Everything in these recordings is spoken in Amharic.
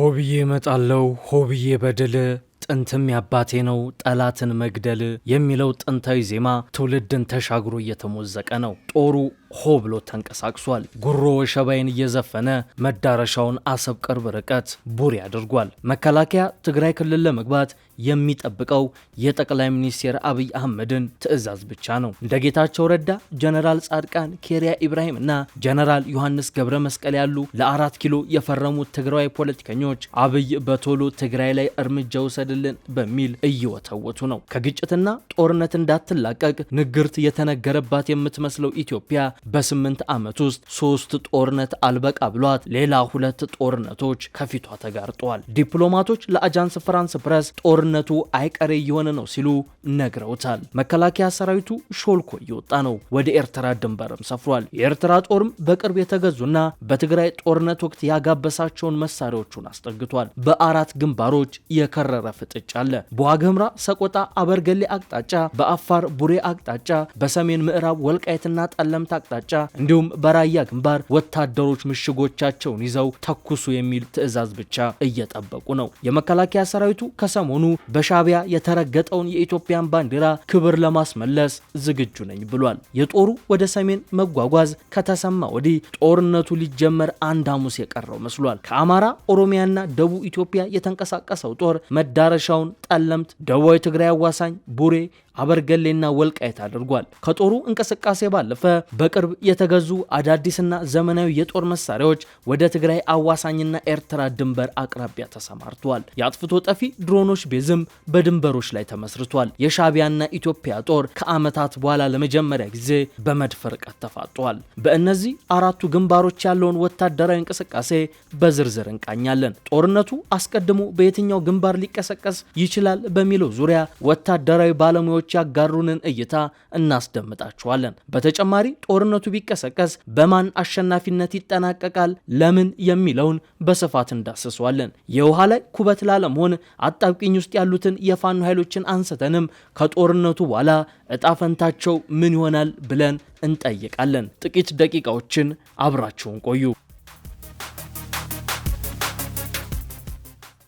ሆብዬ መጣለው ሆብዬ በድል ጥንትም ያባቴ ነው ጠላትን መግደል የሚለው ጥንታዊ ዜማ ትውልድን ተሻግሮ እየተሞዘቀ ነው። ጦሩ ሆ ብሎ ተንቀሳቅሷል። ጉሮ ወሸባይን እየዘፈነ መዳረሻውን አሰብ ቅርብ ርቀት ቡሬ አድርጓል። መከላከያ ትግራይ ክልል ለመግባት የሚጠብቀው የጠቅላይ ሚኒስትር አብይ አህመድን ትዕዛዝ ብቻ ነው። እንደ ጌታቸው ረዳ፣ ጀነራል ጻድቃን ኬሪያ ኢብራሂም እና ጀነራል ዮሐንስ ገብረ መስቀል ያሉ ለ4 ኪሎ የፈረሙት ትግራይ ፖለቲከኞች አብይ በቶሎ ትግራይ ላይ እርምጃ ወሰድልን በሚል እየወተወቱ ነው። ከግጭትና ጦርነት እንዳትላቀቅ ንግርት የተነገረባት የምትመስለው ኢትዮጵያ በ8 ዓመት ውስጥ 3 ጦርነት አልበቃ ብሏት ሌላ 2 ጦርነቶች ከፊቷ ተጋርጧል። ዲፕሎማቶች ለአጃንስ ፍራንስ ፕረስ ጦርነቱ አይቀሬ የሆነ ነው ሲሉ ነግረውታል። መከላከያ ሰራዊቱ ሾልኮ እየወጣ ነው። ወደ ኤርትራ ድንበርም ሰፍሯል። የኤርትራ ጦርም በቅርብ የተገዙና በትግራይ ጦርነት ወቅት ያጋበሳቸውን መሳሪያዎቹን አስጠግቷል። በ4 ግንባሮች የከረረ ፍጥጫ አለ። በዋግኽምራ ሰቆጣ አበርገሌ አቅጣጫ፣ በአፋር ቡሬ አቅጣጫ፣ በሰሜን ምዕራብ ወልቃይትና ጠለምት አቅጣጫ እንዲሁም በራያ ግንባር ወታደሮች ምሽጎቻቸውን ይዘው ተኩሱ የሚል ትዕዛዝ ብቻ እየጠበቁ ነው። የመከላከያ ሰራዊቱ ከሰሞኑ በሻቢያ የተረገጠውን የኢትዮጵያን ባንዲራ ክብር ለማስመለስ ዝግጁ ነኝ ብሏል። የጦሩ ወደ ሰሜን መጓጓዝ ከተሰማ ወዲህ ጦርነቱ ሊጀመር አንድ ሐሙስ የቀረው መስሏል። ከአማራ ኦሮሚያና ደቡብ ኢትዮጵያ የተንቀሳቀሰው ጦር መዳረሻውን ጠለምት፣ ደቡባዊ ትግራይ አዋሳኝ ቡሬ አበርገሌና ወልቃይት አድርጓል። ከጦሩ እንቅስቃሴ ባለፈ በቅርብ የተገዙ አዳዲስና ዘመናዊ የጦር መሳሪያዎች ወደ ትግራይ አዋሳኝና ኤርትራ ድንበር አቅራቢያ ተሰማርተዋል። የአጥፍቶ ጠፊ ድሮኖች ቤዝም በድንበሮች ላይ ተመስርቷል። የሻቢያና ኢትዮጵያ ጦር ከዓመታት በኋላ ለመጀመሪያ ጊዜ በመድፍ ርቀት ተፋጠዋል። በእነዚህ 4ቱ ግንባሮች ያለውን ወታደራዊ እንቅስቃሴ በዝርዝር እንቃኛለን። ጦርነቱ አስቀድሞ በየትኛው ግንባር ሊቀሰቀስ ይችላል በሚለው ዙሪያ ወታደራዊ ባለሙያዎች ያጋሩንን እይታ እናስደምጣችኋለን። በተጨማሪ ጦርነቱ ቢቀሰቀስ በማን አሸናፊነት ይጠናቀቃል፣ ለምን የሚለውን በስፋት እንዳስሰዋለን። የውሃ ላይ ኩበት ላለመሆን አጣብቂኝ ውስጥ ያሉትን የፋኖ ኃይሎችን አንስተንም ከጦርነቱ በኋላ እጣፈንታቸው ምን ይሆናል ብለን እንጠይቃለን። ጥቂት ደቂቃዎችን አብራችሁን ቆዩ።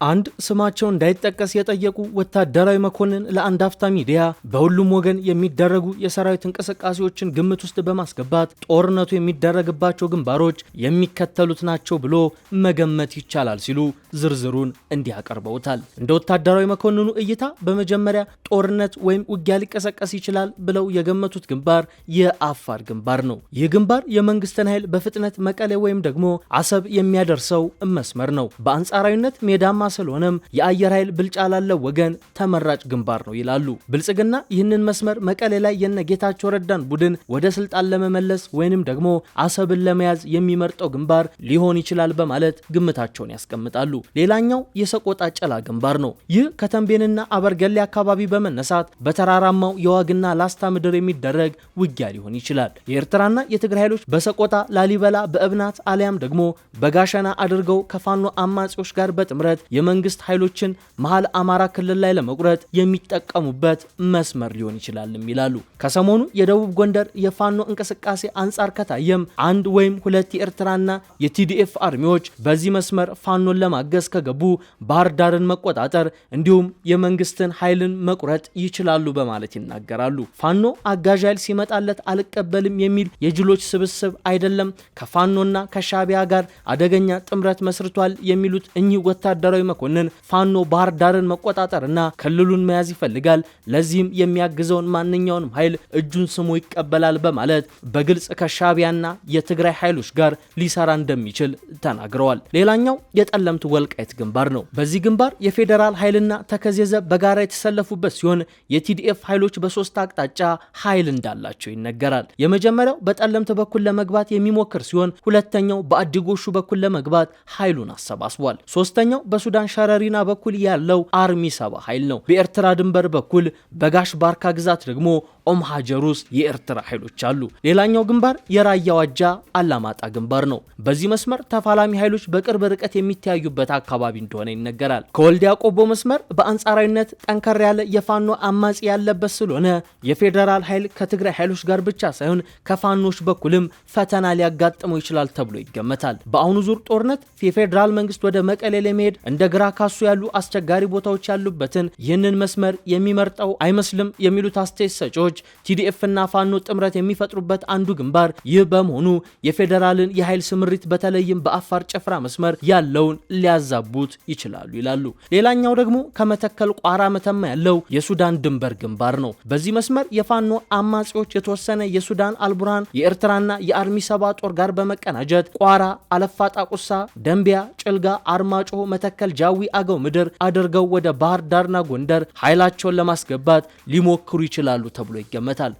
አንድ ስማቸው እንዳይጠቀስ የጠየቁ ወታደራዊ መኮንን ለአንድ አፍታ ሚዲያ በሁሉም ወገን የሚደረጉ የሰራዊት እንቅስቃሴዎችን ግምት ውስጥ በማስገባት ጦርነቱ የሚደረግባቸው ግንባሮች የሚከተሉት ናቸው ብሎ መገመት ይቻላል ሲሉ ዝርዝሩን እንዲህ አቀርበውታል። እንደ ወታደራዊ መኮንኑ እይታ በመጀመሪያ ጦርነት ወይም ውጊያ ሊቀሰቀስ ይችላል ብለው የገመቱት ግንባር የአፋር ግንባር ነው። ይህ ግንባር የመንግስትን ኃይል በፍጥነት መቀሌ ወይም ደግሞ አሰብ የሚያደርሰው መስመር ነው። በአንጻራዊነት ሜዳማ ስለሆነም የአየር ኃይል ብልጫ ላለው ወገን ተመራጭ ግንባር ነው ይላሉ። ብልጽግና ይህንን መስመር መቀሌ ላይ የነጌታቸው ረዳን ቡድን ወደ ስልጣን ለመመለስ ወይንም ደግሞ አሰብን ለመያዝ የሚመርጠው ግንባር ሊሆን ይችላል በማለት ግምታቸውን ያስቀምጣሉ። ሌላኛው የሰቆጣ ጨላ ግንባር ነው። ይህ ከተንቤንና አበርገሌ አካባቢ በመነሳት በተራራማው የዋግና ላስታ ምድር የሚደረግ ውጊያ ሊሆን ይችላል። የኤርትራና የትግራይ ኃይሎች በሰቆጣ ላሊበላ፣ በእብናት አሊያም ደግሞ በጋሸና አድርገው ከፋኖ አማጺዎች ጋር በጥምረት የመንግስት ኃይሎችን መሃል አማራ ክልል ላይ ለመቁረጥ የሚጠቀሙበት መስመር ሊሆን ይችላልም ይላሉ። ከሰሞኑ የደቡብ ጎንደር የፋኖ እንቅስቃሴ አንጻር ከታየም 1 ወይም 2 የኤርትራና የቲዲኤፍ አርሚዎች በዚህ መስመር ፋኖን ለማገዝ ከገቡ ባህር ዳርን መቆጣጠር እንዲሁም የመንግስትን ኃይልን መቁረጥ ይችላሉ በማለት ይናገራሉ። ፋኖ አጋዥ ኃይል ሲመጣለት አልቀበልም የሚል የጅሎች ስብስብ አይደለም። ከፋኖና ከሻቢያ ጋር አደገኛ ጥምረት መስርቷል የሚሉት እኚህ ወታደራዊ መኮንን ፋኖ ባህር ዳርን መቆጣጠርና ክልሉን መያዝ ይፈልጋል። ለዚህም የሚያግዘውን ማንኛውንም ኃይል እጁን ስሞ ይቀበላል በማለት በግልጽ ከሻቢያና የትግራይ ኃይሎች ጋር ሊሰራ እንደሚችል ተናግረዋል። ሌላኛው የጠለምት ወልቃይት ግንባር ነው። በዚህ ግንባር የፌዴራል ኃይልና ተከዜዘ በጋራ የተሰለፉበት ሲሆን የቲዲኤፍ ኃይሎች በ3 አቅጣጫ ኃይል እንዳላቸው ይነገራል። የመጀመሪያው በጠለምት በኩል ለመግባት የሚሞክር ሲሆን ሁለተኛው በአዲጎሹ በኩል ለመግባት ኃይሉን አሰባስቧል። ሶስተኛው በሱዳን በሱዳን ሸረሪና በኩል ያለው አርሚ 7 ኃይል ነው። በኤርትራ ድንበር በኩል በጋሽ ባርካ ግዛት ደግሞ ኦም ሀጀሩስ የኤርትራ ኃይሎች አሉ። ሌላኛው ግንባር የራያ ዋጃ አላማጣ ግንባር ነው። በዚህ መስመር ተፋላሚ ኃይሎች በቅርብ ርቀት የሚተያዩበት አካባቢ እንደሆነ ይነገራል። ከወልዲያ ቆቦ መስመር በአንጻራዊነት ጠንከር ያለ የፋኖ አማጺ ያለበት ስለሆነ የፌዴራል ኃይል ከትግራይ ኃይሎች ጋር ብቻ ሳይሆን ከፋኖች በኩልም ፈተና ሊያጋጥመው ይችላል ተብሎ ይገመታል። በአሁኑ ዙር ጦርነት የፌዴራል መንግስት ወደ መቀሌ ለመሄድ እንደ ግራ ካሱ ያሉ አስቸጋሪ ቦታዎች ያሉበትን ይህንን መስመር የሚመርጠው አይመስልም የሚሉት አስተያየት ሰጪዎች ቲዲኤፍ እና ፋኖ ጥምረት የሚፈጥሩበት አንዱ ግንባር ይህ በመሆኑ የፌዴራልን የኃይል ስምሪት በተለይም በአፋር ጭፍራ መስመር ያለውን ሊያዛቡት ይችላሉ ይላሉ። ሌላኛው ደግሞ ከመተከል ቋራ መተማ ያለው የሱዳን ድንበር ግንባር ነው። በዚህ መስመር የፋኖ አማጺዎች የተወሰነ የሱዳን አልቡርሃን የኤርትራና የአርሚ 7 ጦር ጋር በመቀናጀት ቋራ፣ አለፋ፣ ጣቁሳ፣ ደንቢያ፣ ጭልጋ፣ አርማጭሆ፣ መተከል፣ ጃዊ፣ አገው ምድር አድርገው ወደ ባህር ዳርና ጎንደር ኃይላቸውን ለማስገባት ሊሞክሩ ይችላሉ ተብሎ ይገመታል።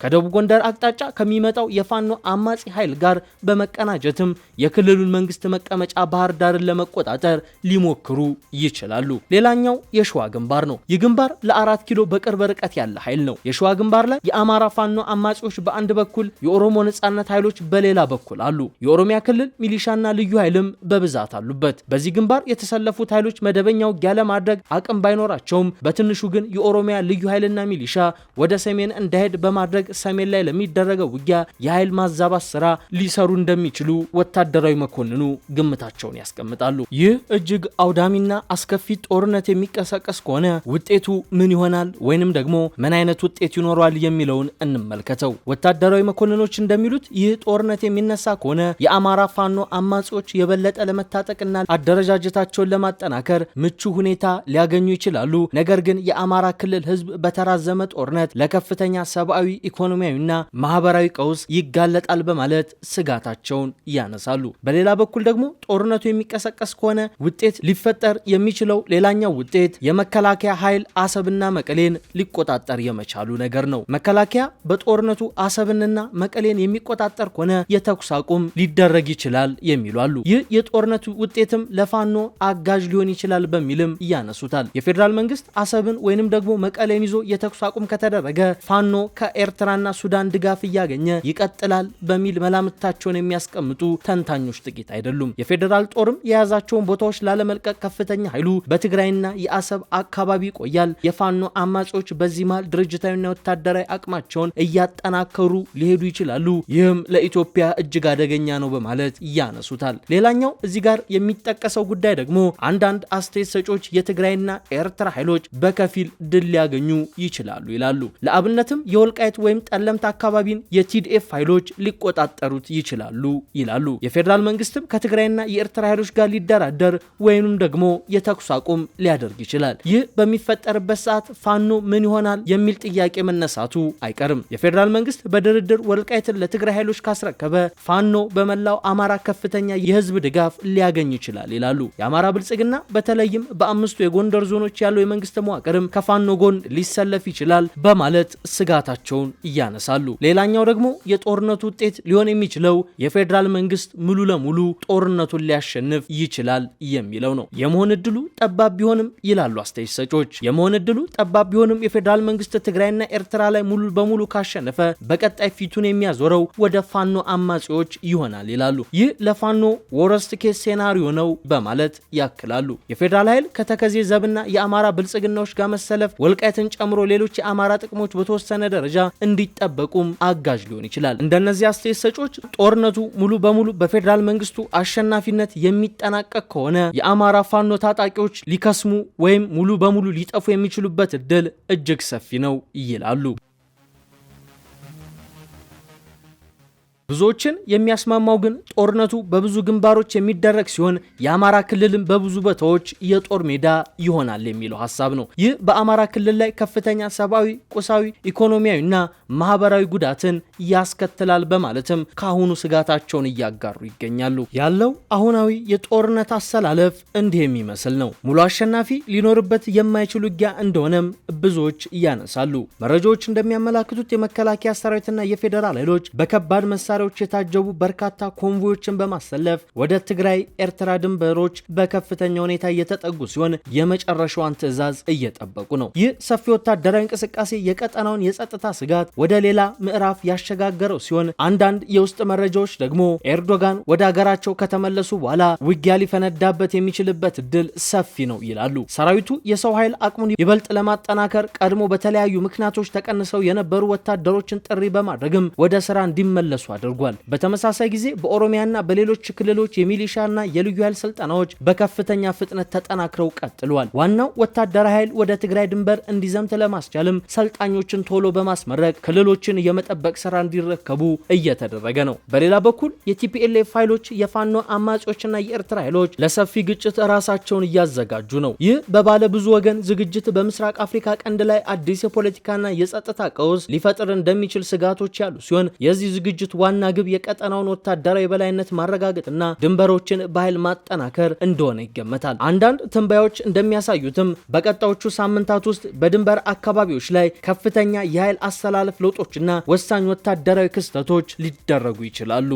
ከደቡብ ጎንደር አቅጣጫ ከሚመጣው የፋኖ አማጺ ኃይል ጋር በመቀናጀትም የክልሉን መንግስት መቀመጫ ባህር ዳርን ለመቆጣጠር ሊሞክሩ ይችላሉ። ሌላኛው የሸዋ ግንባር ነው። ይህ ግንባር ለ4 ኪሎ በቅርብ ርቀት ያለ ኃይል ነው። የሸዋ ግንባር ላይ የአማራ ፋኖ አማጺዎች በአንድ በኩል፣ የኦሮሞ ነጻነት ኃይሎች በሌላ በኩል አሉ። የኦሮሚያ ክልል ሚሊሻና ልዩ ኃይልም በብዛት አሉበት። በዚህ ግንባር የተሰለፉት ኃይሎች መደበኛ ውጊያ ለማድረግ አቅም ባይኖራቸውም በትንሹ ግን የኦሮሚያ ልዩ ኃይልና ሚሊሻ ወደ ሰሜን እንዳይሄድ በማድረግ ሰሜን ላይ ለሚደረገው ውጊያ የኃይል ማዛባት ስራ ሊሰሩ እንደሚችሉ ወታደራዊ መኮንኑ ግምታቸውን ያስቀምጣሉ። ይህ እጅግ አውዳሚና አስከፊ ጦርነት የሚቀሰቀስ ከሆነ ውጤቱ ምን ይሆናል ወይንም ደግሞ ምን አይነት ውጤት ይኖረዋል የሚለውን እንመልከተው። ወታደራዊ መኮንኖች እንደሚሉት ይህ ጦርነት የሚነሳ ከሆነ የአማራ ፋኖ አማጺዎች የበለጠ ለመታጠቅና አደረጃጀታቸውን ለማጠናከር ምቹ ሁኔታ ሊያገኙ ይችላሉ። ነገር ግን የአማራ ክልል ህዝብ በተራዘመ ጦርነት ለከፍተኛ ሰብአዊ ኢኮኖሚያዊና ማህበራዊ ቀውስ ይጋለጣል በማለት ስጋታቸውን ያነሳሉ። በሌላ በኩል ደግሞ ጦርነቱ የሚቀሰቀስ ከሆነ ውጤት ሊፈጠር የሚችለው ሌላኛው ውጤት የመከላከያ ኃይል አሰብና መቀሌን ሊቆጣጠር የመቻሉ ነገር ነው። መከላከያ በጦርነቱ አሰብንና መቀሌን የሚቆጣጠር ከሆነ የተኩስ አቁም ሊደረግ ይችላል የሚሉ አሉ። ይህ የጦርነቱ ውጤትም ለፋኖ አጋዥ ሊሆን ይችላል በሚልም ያነሱታል። የፌዴራል መንግስት አሰብን ወይንም ደግሞ መቀሌን ይዞ የተኩስ አቁም ከተደረገ ፋኖ ከኤርትራና ሱዳን ድጋፍ እያገኘ ይቀጥላል በሚል መላምታቸውን የሚያስቀምጡ ተንታኞች ጥቂት አይደሉም። የፌዴራል ጦርም የያዛቸውን ቦታዎች ላለመልቀቅ ከፍተኛ ኃይሉ በትግራይና የአሰብ አካባቢ ይቆያል። የፋኖ አማጺዎች በዚህ መሃል ድርጅታዊና ወታደራዊ አቅማቸውን እያጠናከሩ ሊሄዱ ይችላሉ። ይህም ለኢትዮጵያ እጅግ አደገኛ ነው በማለት ያነሱታል። ሌላኛው እዚህ ጋር የሚጠቀሰው ጉዳይ ደግሞ አንዳንድ አስተያየት ሰጪዎች የትግራይና ኤርትራ ኃይሎች በከፊል ድል ሊያገኙ ይችላሉ ይላሉ። ለአብነትም የወልቃይት ወይም ጠለምት አካባቢን የቲዲኤፍ ኃይሎች ሊቆጣጠሩት ይችላሉ ይላሉ። የፌዴራል መንግስትም ከትግራይና የኤርትራ ኃይሎች ጋር ሊደራደር ወይንም ደግሞ የተኩስ አቁም ሊያደርግ ይችላል። ይህ በሚፈጠርበት ሰዓት ፋኖ ምን ይሆናል የሚል ጥያቄ መነሳቱ አይቀርም። የፌዴራል መንግስት በድርድር ወልቃይትን ለትግራይ ኃይሎች ካስረከበ ፋኖ በመላው አማራ ከፍተኛ የህዝብ ድጋፍ ሊያገኝ ይችላል ይላሉ። የአማራ ብልጽግና በተለይም በ5ቱ የጎንደር ዞኖች ያለው የመንግስት መዋቅርም ከፋኖ ጎን ሊሰለፍ ይችላል በማለት ስጋታቸውን ያነሳሉ። ሌላኛው ደግሞ የጦርነቱ ውጤት ሊሆን የሚችለው የፌዴራል መንግስት ሙሉ ለሙሉ ጦርነቱን ሊያሸንፍ ይችላል የሚለው ነው። የመሆን እድሉ ጠባብ ቢሆንም ይላሉ አስተያየት ሰጪዎች፣ የመሆን እድሉ ጠባብ ቢሆንም የፌዴራል መንግስት ትግራይና ኤርትራ ላይ ሙሉ በሙሉ ካሸነፈ በቀጣይ ፊቱን የሚያዞረው ወደ ፋኖ አማጺዎች ይሆናል ይላሉ። ይህ ለፋኖ ወረስት ኬስ ሴናሪዮ ነው በማለት ያክላሉ። የፌዴራል ኃይል ከተከዜ ዘብና የአማራ ብልጽግናዎች ጋር መሰለፍ ወልቃይትን ጨምሮ ሌሎች የአማራ ጥቅሞች በተወሰነ ደረጃ እንዲጠበቁም አጋዥ ሊሆን ይችላል። እንደነዚህ አስተያየት ሰጪዎች ጦርነቱ ሙሉ በሙሉ በፌዴራል መንግስቱ አሸናፊነት የሚጠናቀቅ ከሆነ የአማራ ፋኖ ታጣቂዎች ሊከስሙ ወይም ሙሉ በሙሉ ሊጠፉ የሚችሉበት እድል እጅግ ሰፊ ነው ይላሉ። ብዙዎችን የሚያስማማው ግን ጦርነቱ በብዙ ግንባሮች የሚደረግ ሲሆን የአማራ ክልልም በብዙ ቦታዎች የጦር ሜዳ ይሆናል የሚለው ሐሳብ ነው። ይህ በአማራ ክልል ላይ ከፍተኛ ሰብአዊ፣ ቁሳዊ፣ ኢኮኖሚያዊና ማህበራዊ ጉዳትን ያስከትላል በማለትም ካሁኑ ስጋታቸውን እያጋሩ ይገኛሉ። ያለው አሁናዊ የጦርነት አሰላለፍ እንዲህ የሚመስል ነው። ሙሉ አሸናፊ ሊኖርበት የማይችል ውጊያ እንደሆነም ብዙዎች ያነሳሉ። መረጃዎች እንደሚያመላክቱት የመከላከያ ሰራዊትና የፌዴራል ኃይሎች በከባድ መሳሪያ መሳሪያዎች የታጀቡ በርካታ ኮንቮዮችን በማሰለፍ ወደ ትግራይ ኤርትራ ድንበሮች በከፍተኛ ሁኔታ እየተጠጉ ሲሆን የመጨረሻዋን ትዕዛዝ እየጠበቁ ነው። ይህ ሰፊ ወታደራዊ እንቅስቃሴ የቀጠናውን የጸጥታ ስጋት ወደ ሌላ ምዕራፍ ያሸጋገረው ሲሆን አንዳንድ የውስጥ መረጃዎች ደግሞ ኤርዶጋን ወደ ሀገራቸው ከተመለሱ በኋላ ውጊያ ሊፈነዳበት የሚችልበት እድል ሰፊ ነው ይላሉ። ሰራዊቱ የሰው ኃይል አቅሙን ይበልጥ ለማጠናከር ቀድሞ በተለያዩ ምክንያቶች ተቀንሰው የነበሩ ወታደሮችን ጥሪ በማድረግም ወደ ስራ እንዲመለሱ አድርጓል። በተመሳሳይ ጊዜ በኦሮሚያና በሌሎች ክልሎች የሚሊሻና የልዩ ኃይል ስልጠናዎች በከፍተኛ ፍጥነት ተጠናክረው ቀጥሏል። ዋናው ወታደራዊ ኃይል ወደ ትግራይ ድንበር እንዲዘምት ለማስቻልም ሰልጣኞችን ቶሎ በማስመረቅ ክልሎችን የመጠበቅ ስራ እንዲረከቡ እየተደረገ ነው። በሌላ በኩል የቲፒኤልኤፍ ኃይሎች የፋኖ አማጺዎችና የኤርትራ ኃይሎች ለሰፊ ግጭት ራሳቸውን እያዘጋጁ ነው። ይህ በባለ ብዙ ወገን ዝግጅት በምስራቅ አፍሪካ ቀንድ ላይ አዲስ የፖለቲካና የጸጥታ ቀውስ ሊፈጥር እንደሚችል ስጋቶች ያሉ ሲሆን የዚህ ዝግጅት ዋና ግብ የቀጠናውን ወታደራዊ የበላይነት ማረጋገጥና ድንበሮችን በኃይል ማጠናከር እንደሆነ ይገመታል። አንዳንድ ትንባዮች እንደሚያሳዩትም በቀጣዮቹ ሳምንታት ውስጥ በድንበር አካባቢዎች ላይ ከፍተኛ የኃይል አሰላለፍ ለውጦችና ወሳኝ ወታደራዊ ክስተቶች ሊደረጉ ይችላሉ።